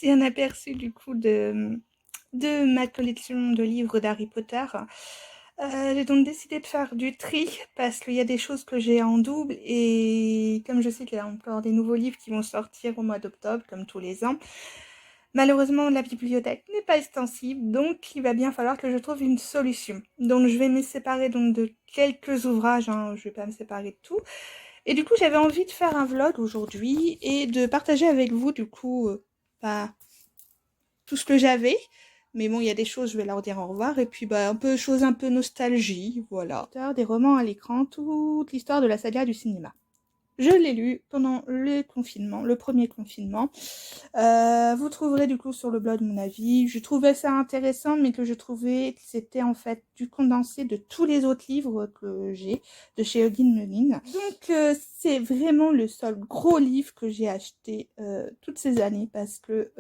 c'est un aperçu du coup de ma collection de livres d'Harry Potter. J'ai donc décidé de faire du tri parce qu'il y a des choses que j'ai en double et comme je sais qu'il y a encore des nouveaux livres qui vont sortir au mois d'octobre, comme tous les ans, malheureusement la bibliothèque n'est pas extensible, donc il va bien falloir que je trouve une solution. Donc je vais me séparer donc de quelques ouvrages, hein, je vais pas me séparer de tout. Et du coup j'avais envie de faire un vlog aujourd'hui et de partager avec vous du coup bah, tout ce que j'avais. Mais bon, il y a des choses, je vais leur dire au revoir. Et puis, bah, un peu choses un peu nostalgie, voilà. Des romans à l'écran, toute l'histoire de la saga du cinéma. Je l'ai lu pendant le confinement, le premier confinement. Vous trouverez du coup sur le blog mon avis. Je trouvais ça intéressant, mais que je trouvais que c'était en fait du condensé de tous les autres livres que j'ai de chez Odile Melin. Donc c'est vraiment le seul gros livre que j'ai acheté toutes ces années parce que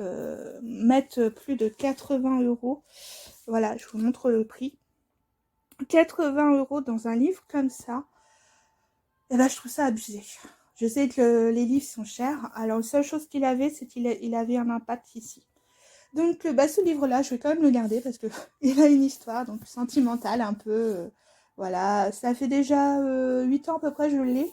mettre plus de 80 €, voilà, je vous montre le prix. 80 € dans un livre comme ça, et ben, je trouve ça abusé. Je sais que les livres sont chers. Alors, la seule chose qu'il avait, c'est qu'il avait un impact ici. Donc, bah, ce livre-là, je vais quand même le garder parce que il a une histoire donc sentimentale un peu. Voilà, ça fait déjà 8 ans à peu près je l'ai.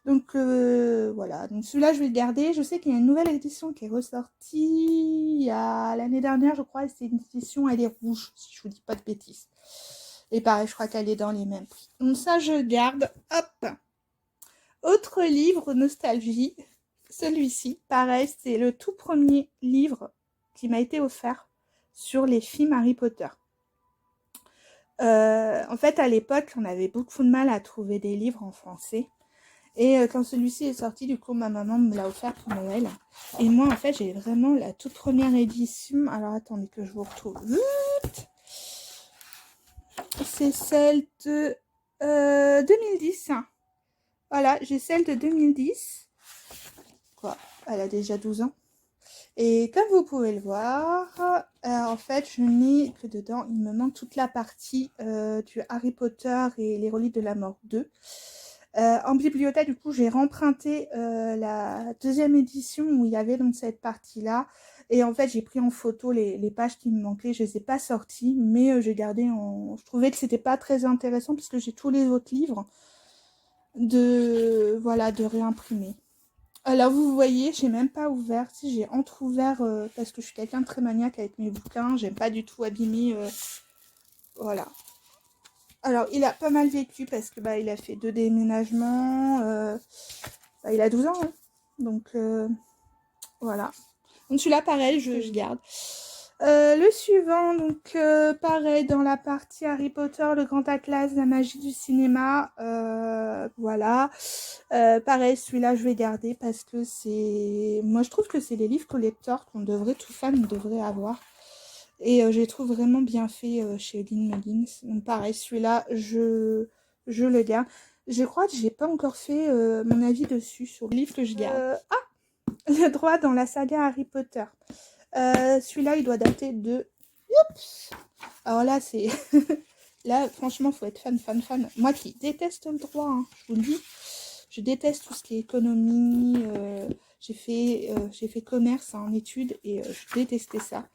Donc, voilà. Donc, celui-là, je vais le garder. Je sais qu'il y a une nouvelle édition qui est ressortie il y a l'année dernière, je crois. C'est une édition, elle est rouge, si je vous dis pas de bêtises. Et pareil, je crois qu'elle est dans les mêmes prix. Donc, ça, je garde. Hop! Autre livre, nostalgie, celui-ci, pareil, c'est le tout premier livre qui m'a été offert sur les films Harry Potter. En fait, à l'époque, on avait beaucoup de mal à trouver des livres en français. Et quand celui-ci est sorti, du coup, ma maman me l'a offert pour Noël. Et moi, en fait, j'ai vraiment la toute première édition. Alors, attendez que je vous retrouve. C'est celle de 2010. Voilà, j'ai celle de 2010. Quoi, elle a déjà 12 ans. Et comme vous pouvez le voir, en fait, je n'ai que dedans, il me manque toute la partie du Harry Potter et les Reliques de la Mort 2. En bibliothèque, du coup, j'ai remprunté la deuxième édition où il y avait donc cette partie-là. Et en fait, j'ai pris en photo les pages qui me manquaient. Je ne les ai pas sorties, mais j'ai gardé en... Je trouvais que c'était pas très intéressant puisque j'ai tous les autres livres voilà, de réimprimer. Alors vous voyez, j'ai même pas ouvert, si j'ai entrouvert parce que je suis quelqu'un de très maniaque avec mes bouquins, j'aime pas du tout abîmer, voilà. Alors il a pas mal vécu parce que bah il a fait 2 déménagements, bah, il a 12 ans, hein. Donc voilà. Donc celui-là pareil, je garde. Le suivant, donc pareil, dans la partie Harry Potter, le grand atlas de la magie du cinéma, voilà. Pareil, celui-là, je vais garder parce que c'est... Moi, je trouve que c'est les livres collector qu'on devrait, tout fan devrait avoir. Et je les trouve vraiment bien faits chez Lynn Mullins. Donc pareil, celui-là, je le garde. Je crois que j'ai pas encore fait mon avis dessus sur le livre que je garde. Le droit dans la saga Harry Potter. Celui-là, il doit dater de... Oups. Alors là, c'est... Là, franchement, faut être fan. Moi qui déteste le droit, hein, je vous le dis. Je déteste tout ce qui est économie. J'ai fait commerce en études et je détestais ça.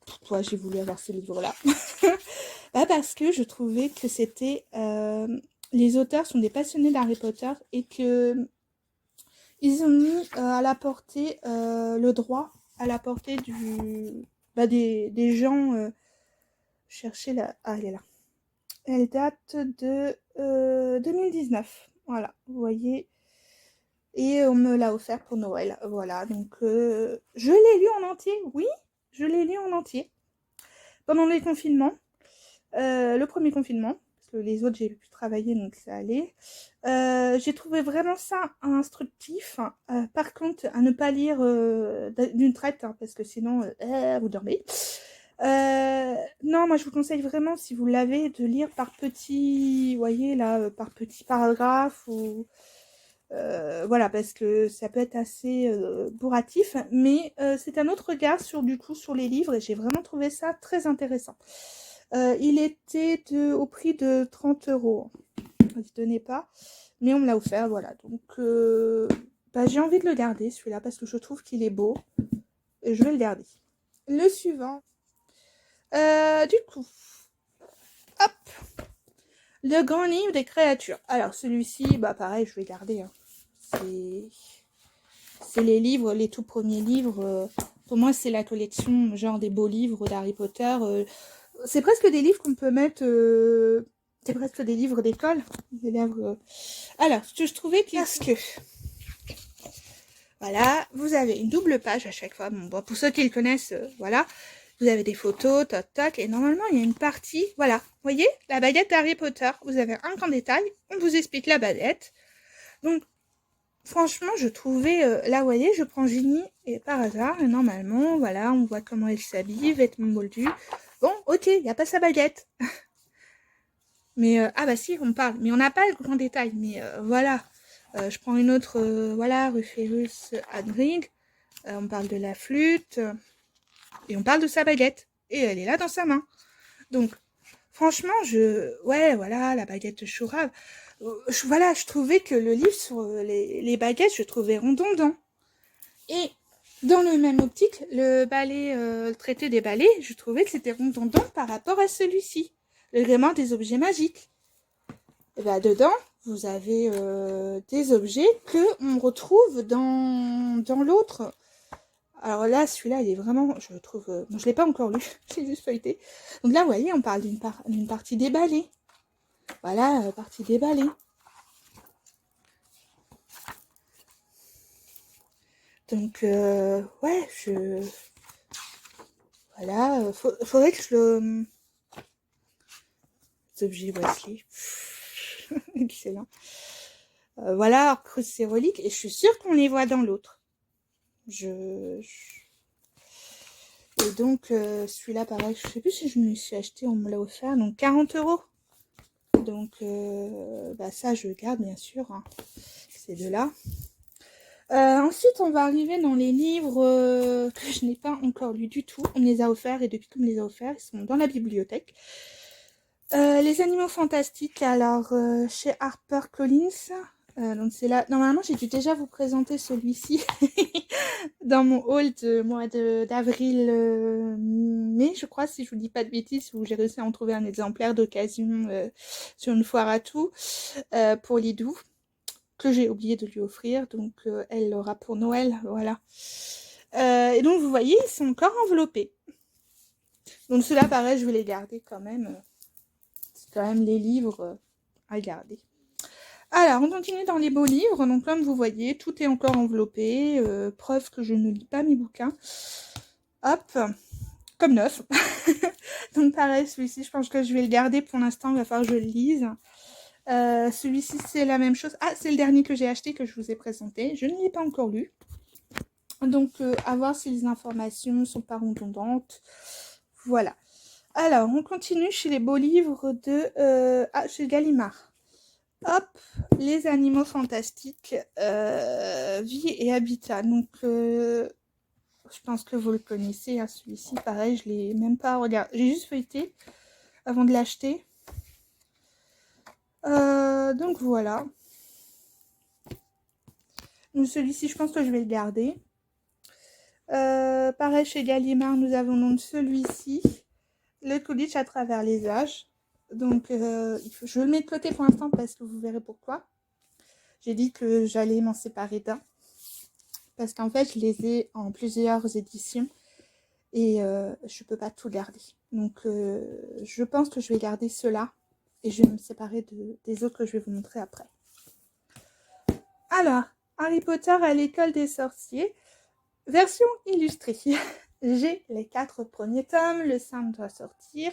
Pourquoi j'ai voulu avoir ce livre-là? Bah parce que je trouvais que c'était... les auteurs sont des passionnés d'Harry Potter et que ils ont mis à la portée le droit, à la portée des gens. Chercher la... Ah, elle est là. Elle date de 2019. Voilà, vous voyez. Et on me l'a offert pour Noël. Voilà, donc je l'ai lu en entier. Oui, je l'ai lu en entier. Pendant les confinements. Le premier confinement. Parce que les autres, j'ai pu travailler, donc ça allait. J'ai trouvé vraiment ça instructif. Par contre, à ne pas lire d'une traite, hein, parce que sinon, vous dormez. Non, moi je vous conseille vraiment, si vous l'avez, de lire par petits, vous voyez là, par petits paragraphes ou voilà, parce que ça peut être assez bourratif, mais c'est un autre regard sur du coup sur les livres et j'ai vraiment trouvé ça très intéressant. Il était au prix de 30 €. Il ne tenait pas, mais on me l'a offert, voilà. Donc bah, j'ai envie de le garder celui-là parce que je trouve qu'il est beau. je vais le garder. Le suivant. Du coup, hop, le grand livre des créatures. Alors celui-ci, bah pareil, je vais garder. Hein. C'est les livres, les tout premiers livres. Pour moi, c'est la collection, genre des beaux livres d'Harry Potter. C'est presque des livres qu'on peut mettre. C'est presque des livres d'école. Des livres. Alors, ce que je trouvais, parce que voilà, vous avez une double page à chaque fois. Bon, pour ceux qui le connaissent, voilà. Vous avez des photos, toc toc, et normalement il y a une partie, voilà, vous voyez, la baguette d'Harry Potter, vous avez un grand détail, on vous explique la baguette. Donc, franchement, je trouvais, là, vous voyez, je prends Ginny, et par hasard, et normalement, voilà, on voit comment elle s'habille, vêtements moldus. Bon, ok, il n'y a pas sa baguette. Mais, ah bah si, on parle, mais on n'a pas le grand détail, mais voilà. Je prends une autre, voilà, Ruferus Hagrid, on parle de la flûte... Et on parle de sa baguette. Et elle est là dans sa main. Donc, franchement, ouais, voilà, la baguette de Chourave. Voilà, je trouvais que le livre sur les baguettes, je trouvais redondant. Et dans le même optique, le traité des balais, je trouvais que c'était redondant par rapport à celui-ci. Le gréement des objets magiques. Et ben, dedans, vous avez des objets qu'on retrouve dans l'autre. Alors là, celui-là, il est vraiment, je le trouve... Bon, je ne l'ai pas encore lu, j'ai juste feuilleté. Donc là, vous voyez, on parle d'une partie déballée. Voilà, partie déballée. Donc, ouais, voilà, faudrait que je le... Les objets, voici. Excellent. Voilà, Cruces et reliques, et je suis sûre qu'on les voit dans l'autre. Et donc, celui-là, pareil, je sais plus si je me suis acheté, on me l'a offert, donc 40 €. Donc, bah ça, je garde, bien sûr, hein, ces deux-là. Ensuite, on va arriver dans les livres que je n'ai pas encore lus du tout. On me les a offerts, et depuis qu'on me les a offerts, ils sont dans la bibliothèque. Les animaux fantastiques, alors, chez HarperCollins. Donc c'est là, normalement j'ai dû déjà vous présenter celui-ci dans mon haul de mois d'avril, mai je crois, si je vous dis pas de bêtises, où j'ai réussi à en trouver un exemplaire d'occasion sur une foire à tout pour Lidou, que j'ai oublié de lui offrir, donc elle l'aura pour Noël, voilà. Et donc vous voyez, ils sont encore enveloppés. Donc ceux-là pareil, je vais les garder quand même. C'est quand même les livres à garder. Alors, on continue dans les beaux livres. Donc, comme vous voyez, tout est encore enveloppé. Preuve que je ne lis pas mes bouquins. Hop, comme neuf. Donc, pareil, celui-ci, je pense que je vais le garder pour l'instant. Il va falloir que je le lise. Celui-ci, c'est la même chose. Ah, c'est le dernier que j'ai acheté, que je vous ai présenté. Je ne l'ai pas encore lu. Donc, à voir si les informations ne sont pas redondantes. Voilà. Alors, on continue chez les beaux livres de... chez Gallimard. Hop, les animaux fantastiques, vie et habitat. Donc, je pense que vous le connaissez, hein, celui-ci. Pareil, je ne l'ai même pas regardé. J'ai juste feuilleté avant de l'acheter. Donc, voilà. Donc, celui-ci, je pense que je vais le garder. Pareil, chez Gallimard, nous avons donc celui-ci. Le Quidditch à travers les âges. Donc, je le mets de côté pour l'instant parce que vous verrez pourquoi. J'ai dit que j'allais m'en séparer d'un. Parce qu'en fait, je les ai en plusieurs éditions. Et je ne peux pas tout garder. Donc, je pense que je vais garder ceux-là. Et je vais me séparer des autres que je vais vous montrer après. Alors, Harry Potter à l'école des sorciers. Version illustrée. J'ai les 4 premiers tomes. Le 5 doit sortir.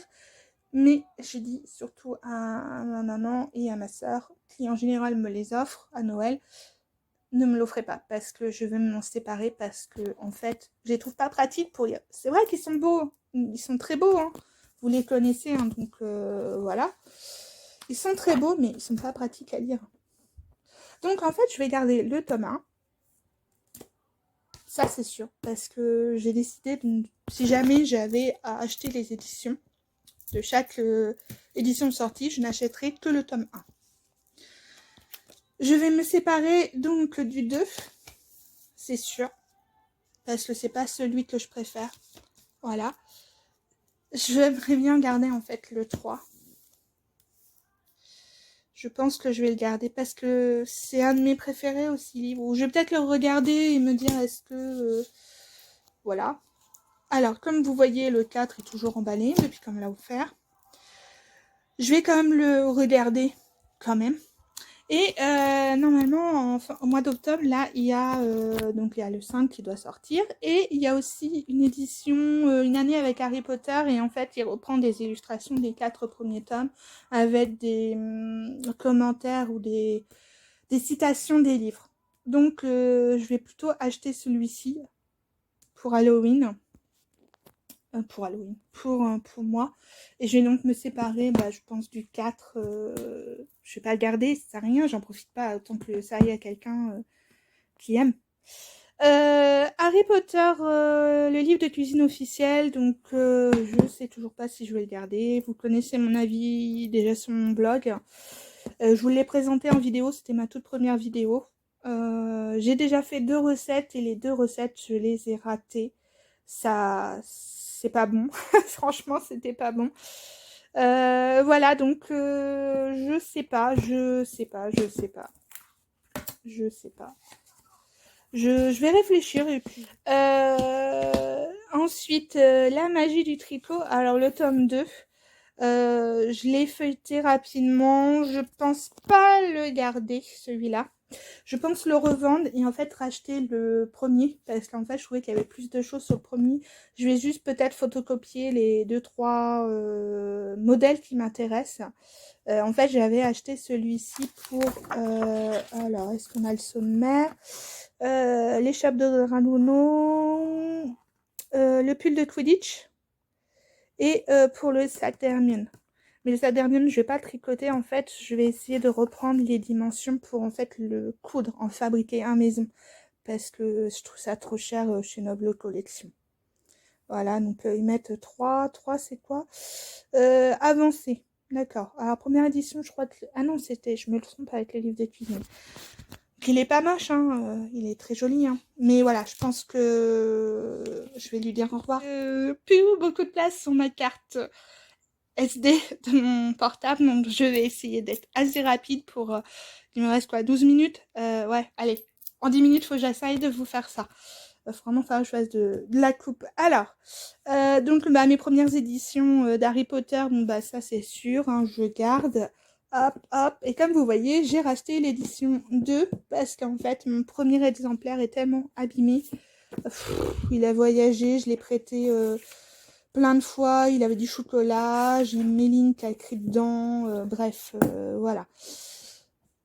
Mais je dis surtout à ma maman et à ma soeur, qui en général me les offrent à Noël, ne me l'offrez pas, parce que je veux m'en séparer, parce que en fait, je les trouve pas pratiques pour lire. C'est vrai qu'ils sont beaux, ils sont très beaux, hein. Vous les connaissez, hein, donc voilà. Ils sont très beaux, mais ils sont pas pratiques à lire. Donc en fait, je vais garder le tome 1. Ça, c'est sûr, parce que j'ai décidé, si jamais j'avais à acheter les éditions, de chaque édition sortie, je n'achèterai que le tome 1. Je vais me séparer donc du 2, c'est sûr. parce que c'est pas celui que je préfère. Voilà. J'aimerais bien garder en fait le 3. Je pense que je vais le garder parce que c'est un de mes préférés aussi, livre. Je vais peut-être le regarder et me dire est-ce que... voilà. Alors, comme vous voyez, le 4 est toujours emballé depuis qu'on me l'a offert. Je vais quand même le regarder, quand même. Et normalement, au mois d'octobre, là, il y a le 5 qui doit sortir. Et il y a aussi une édition, une année avec Harry Potter. Et en fait, il reprend des illustrations des 4 premiers tomes avec des commentaires ou des citations des livres. Donc, je vais plutôt acheter celui-ci pour Halloween. Pour moi. Et je vais donc me séparer, je pense, du 4. Je vais pas le garder, ça sert à rien, j'en profite pas autant que ça aille à quelqu'un qui aime. Harry Potter, le livre de cuisine officiel, donc je sais toujours pas si je vais le garder. Vous connaissez mon avis déjà sur mon blog. Je vous l'ai présenté en vidéo, c'était ma toute première vidéo. J'ai déjà fait 2 recettes et les 2 recettes, je les ai ratées. Ça, c'est pas bon. Franchement, c'était pas bon. Voilà, donc je sais pas. Je vais réfléchir et puis. Ensuite, la magie du tricot. Alors le tome 2. Je l'ai feuilleté rapidement. Je pense pas le garder, celui-là. Je pense le revendre et en fait racheter le premier parce qu'en fait je trouvais qu'il y avait plus de choses sur le premier. Je vais juste peut-être photocopier les 2-3 modèles qui m'intéressent. En fait j'avais acheté celui-ci pour... alors est-ce qu'on a le sommaire, l'échappe de Ranuno, le pull de Quidditch et pour le sac d'Hermione. Mais le sac d'Hermione, je vais pas le tricoter, en fait, je vais essayer de reprendre les dimensions pour, en fait, le coudre, en fabriquer un maison. Parce que je trouve ça trop cher chez Noble Collection. Voilà, donc ils mettent 3 c'est quoi avancé, d'accord. Alors, première édition, je crois que... Ah non, c'était, je me le trompe avec les livres de cuisine. Donc, il est pas moche, hein, il est très joli, hein. Mais voilà, je pense que je vais lui dire au revoir. Plus beaucoup de place sur ma carte SD de mon portable, donc je vais essayer d'être assez rapide pour... il me reste quoi, 12 minutes ouais, allez, en 10 minutes, faut que j'essaye de vous faire ça. Vraiment, il faut que je fasse de la coupe. Alors, donc mes premières éditions d'Harry Potter, donc ça c'est sûr, hein, je garde. Hop, hop, et comme vous voyez, j'ai racheté l'édition 2, parce qu'en fait, mon premier exemplaire est tellement abîmé. Il a voyagé, je l'ai prêté... plein de fois, il avait du chocolat, j'ai Méline qui a écrit dedans, bref, voilà.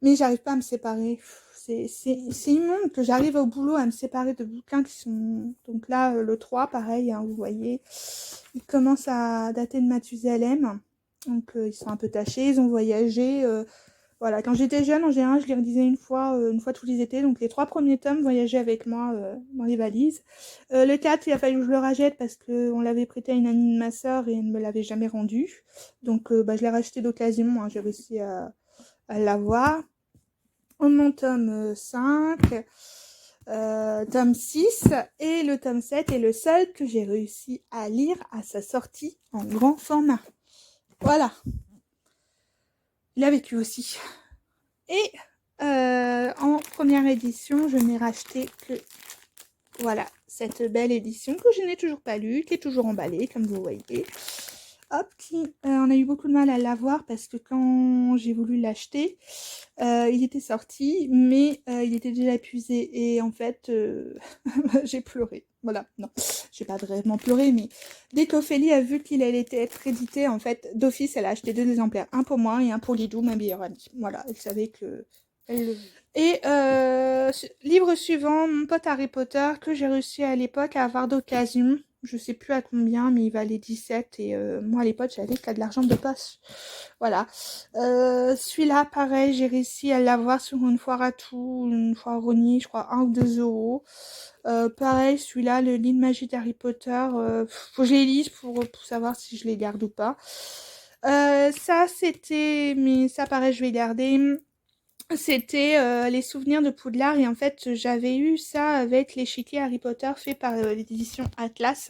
Mais j'arrive pas à me séparer. C'est immonde que j'arrive au boulot à me séparer de bouquins qui sont... Donc là, le 3, pareil, hein, vous voyez, il commence à dater de Mathusalem. Donc ils sont un peu tachés, ils ont voyagé... voilà, quand j'étais jeune, en général, je les relisais une fois tous les étés. Donc, les 3 premiers tomes voyageaient avec moi dans les valises. Le 4, il a fallu que je le rachète parce qu'on l'avait prêté à une amie de ma sœur et elle ne me l'avait jamais rendu. Donc, je l'ai racheté d'occasion. Hein, j'ai réussi à l'avoir. Mon tome 5, tome 6 et le tome 7 est le seul que j'ai réussi à lire à sa sortie en grand format. Voilà. Il a vécu aussi. Et en première édition, je n'ai racheté que voilà, cette belle édition que je n'ai toujours pas lue, qui est toujours emballée, comme vous voyez. Hop, on a eu beaucoup de mal à l'avoir parce que quand j'ai voulu l'acheter, il était sorti, mais il était déjà épuisé. Et en fait, j'ai pleuré. Voilà, non, j'ai pas vraiment pleuré, mais dès qu'Ophélie a vu qu'il allait être édité, en fait, d'office, elle a acheté 2 exemplaires. Un pour moi et un pour Lidou, ma meilleure amie. Voilà, elle savait que... Et livre suivant, mon pote Harry Potter, que j'ai réussi à l'époque à avoir d'occasion. Je sais plus à combien, mais il valait 17 et moi à l'époque j'avais qu'à de l'argent de poche. Voilà. Celui-là, pareil, j'ai réussi à l'avoir sur une foire à tout, une foire à Rogny, je crois 1 ou 2 euros. Pareil, celui-là, le livre magie d'Harry Potter, faut que je les lise pour savoir si je les garde ou pas. Ça c'était, mais ça pareil, je vais garder. C'était les souvenirs de Poudlard et en fait j'avais eu ça avec l'échiquier Harry Potter fait par l'édition Atlas.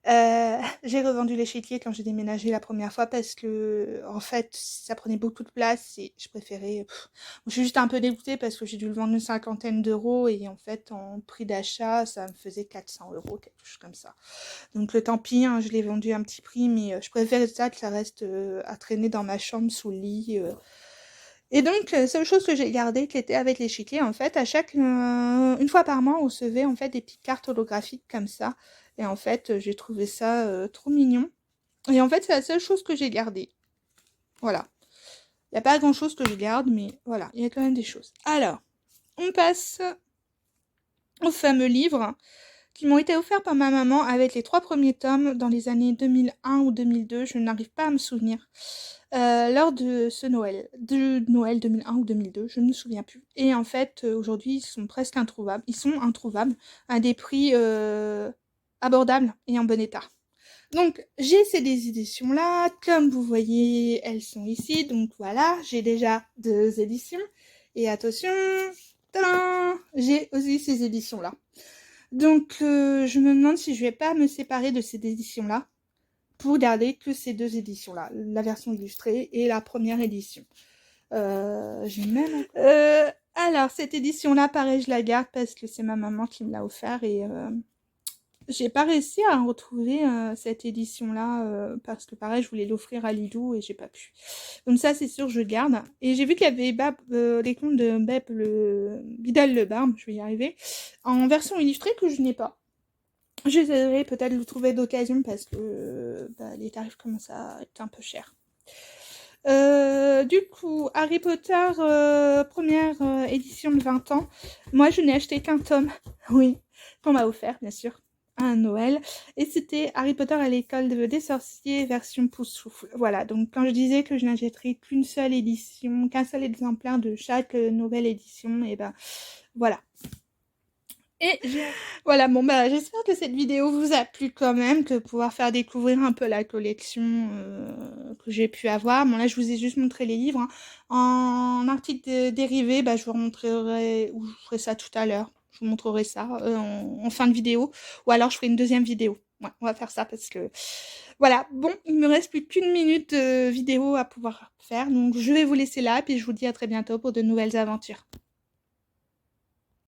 J'ai revendu l'échiquier quand j'ai déménagé la première fois parce que en fait ça prenait beaucoup de place et je préférais. Je suis juste un peu dégoûtée parce que j'ai dû le vendre une cinquantaine d'euros et en fait en prix d'achat ça me faisait 400 euros, quelque chose comme ça. Donc le tant pis, hein, je l'ai vendu à un petit prix, mais je préfère ça que ça reste à traîner dans ma chambre sous le lit. Et donc, la seule chose que j'ai gardée qui était avec l'échiquier, en fait, une fois par mois, on recevait en fait des petites cartes holographiques comme ça. Et en fait, j'ai trouvé ça trop mignon. Et en fait, c'est la seule chose que j'ai gardée. Voilà. Il n'y a pas grand chose que je garde, mais voilà, il y a quand même des choses. Alors, on passe aux fameux livres qui m'ont été offerts par ma maman avec les 3 premiers tomes dans les années 2001 ou 2002, je n'arrive pas à me souvenir, lors de ce Noël, de Noël 2001 ou 2002, je ne me souviens plus. Et en fait, aujourd'hui, ils sont presque introuvables. Ils sont introuvables à des prix abordables et en bon état. Donc, j'ai ces des éditions-là. Comme vous voyez, elles sont ici. Donc voilà, j'ai déjà 2 éditions. Et attention, tadam, j'ai aussi ces éditions-là. Donc, je me demande si je vais pas me séparer de ces éditions-là pour garder que ces 2 éditions-là, la version illustrée et la première édition. J'ai même... alors, cette édition-là, pareil, je la garde parce que c'est ma maman qui me l'a offert et j'ai pas réussi à retrouver cette édition-là parce que pareil, je voulais l'offrir à Lidou et j'ai pas pu. Donc ça, c'est sûr, je garde. Et j'ai vu qu'il y avait les contes de Beb le Bidal le Barbe, je vais y arriver, en version illustrée que je n'ai pas. J'essaierai peut-être de le trouver d'occasion parce que les tarifs commencent à être un peu chers. Du coup, Harry Potter, première édition de 20 ans. Moi, je n'ai acheté qu'un tome, oui, qu'on m'a offert, bien sûr, à Noël. Et c'était Harry Potter à l'école des sorciers, version Poussoufle. Voilà, donc quand je disais que je n'achèterais qu'une seule édition, qu'un seul exemplaire de chaque nouvelle édition, et ben voilà. Et voilà, bon bah j'espère que cette vidéo vous a plu quand même, que pouvoir faire découvrir un peu la collection que j'ai pu avoir. Bon là je vous ai juste montré les livres. Hein. En article dérivé, bah, je vous remontrerai, ou je ferai ça tout à l'heure. Je vous montrerai ça en fin de vidéo. Ou alors je ferai une deuxième vidéo. Ouais, on va faire ça parce que... Voilà, bon, il me reste plus qu'une minute de vidéo à pouvoir faire. Donc je vais vous laisser là, puis je vous dis à très bientôt pour de nouvelles aventures.